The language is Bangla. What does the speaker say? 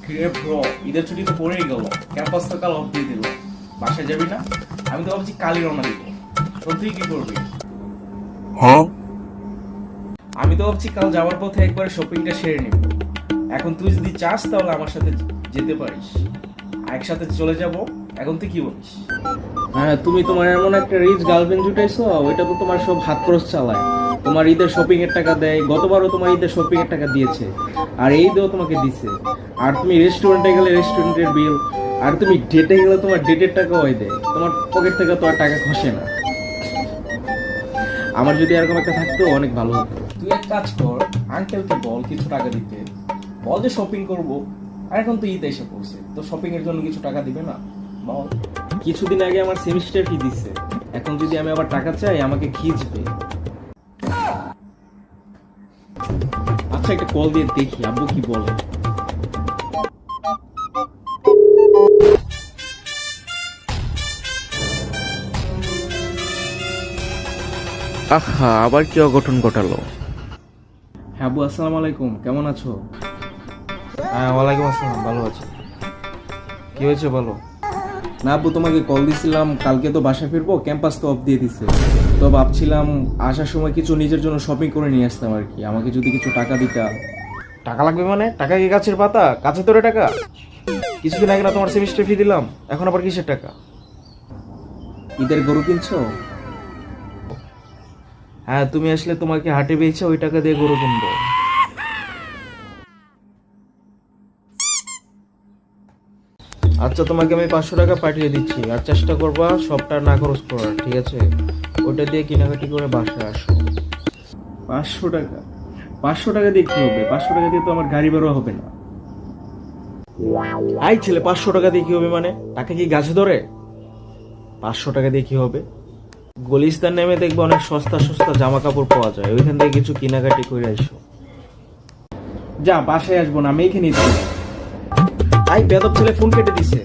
কিরে ব্রো, ঈদের ছুটি তো পড়েই গেল, ক্যাম্পাস তো কাল অফ দিয়ে দিল, বাসায় যাবি না? আমি তো ভাবছি কালই রওনা দিব। তো তুই কি করবি? হ্যাঁ, আমি তো ভাবছি কাল যাওয়ার পথে একবার শপিংটা সেরে নিব। এখন তুই যদি চাস তাহলে আমার সাথে যেতে পারিস, একসাথে চলে যাব। এখন তুই কি বলিস? হ্যাঁ, তুমি তোমার এমন একটা রিচ গার্লফ্রেন্ড জুটাইছো, ওইটা তো তোমার সব হাত খরচ চালায়, তোমার ঈদের শপিং এর টাকা দেয়, গতবারও তোমার ঈদের শপিং এর টাকা দিয়েছে, আর এই দেও তোমাকে দিছে। আর তুমি রেস্টুরেন্টে গেলে রেস্টুরেন্টের বিল, আর তুমি ডেটে গেলে তোমার ডেটের টাকাও ওই দেয়, তোমার পকেট থেকে তো আর টাকা খসে না। আমার যদি এরকম একটা থাকতো অনেক ভালো হতো। তুই এক কাজ কর, আঙ্কেলকে বল কিছু টাকা দিতে, বল যে শপিং করবো। আর এখন তো ঈদ এসে পড়ছে, তো শপিং এর জন্য কিছু টাকা দিবে না? বল। কিছুদিন আগে আমার সেমিস্টার ফি দিচ্ছে, এখন যদি আমি আবার টাকা চাই আমাকে খিঁচবে। আচ্ছা, একটা কল দিয়ে দেখি আব্বু কি বলে। আহা, আবার কি অঘটন ঘটালো? হ্যাঁ আব্বু, আসসালামু আলাইকুম, কেমন আছো? হ্যাঁ, ওয়ালাইকুম আসসালাম, ভালো আছি। কি হয়েছে বলো? না আব্বু, তোমাকে কল দিছিলাম, কালকে তো বাসা ফিরবো, ক্যাম্পাস তো অফ দিয়ে দিছে, তো ভাবছিলাম আসার সময় কিছু নিজের জন্য শপিং করে নিয়ে আসতাম আর কি, আমাকে যদি কিছু টাকা দিতা। টাকা লাগবে মানে? টাকা কি গাছের পাতা? কাছে তোরে টাকা? কিছুদিন আগে না তোমার সেমিস্টার ফি দিলাম, এখন আবার কিসের টাকা? ঈদের গরু কিনছো? হ্যাঁ, তুমি আসলে তোমাকে হাটে পেয়েছে, ওই টাকা দিয়ে গরু কিনবো। আচ্ছা, তোমাকে আমি 500 টাকা পাঠিয়ে দিচ্ছি, আর চেষ্টা করবা সবটা না খরচ করার, ঠিক আছে? ওটা দিয়ে কেনাকাটি করে বাসায় আসো। 500 টাকা? 500 টাকা দিয়ে কি হবে? 500 টাকা দিয়ে তো আমার গাড়ি বেরো হবে না। আই ছেলে, 500 টাকা দিয়ে কি হবে মানে? টাকা কি গাছে ধরে? 500 টাকা দিয়ে কি হবে? গুলিস্তান নেমে দেখবে অনেক সস্তা সস্তা জামা কাপড় পাওয়া যায়, ওইখান থেকে কিছু কেনাকাটি করে আইসো। যা, বাসায় আসবো না, আমি এখানেই থাকবো। আই বেদব ছেলে ফোন কেটে দিছে।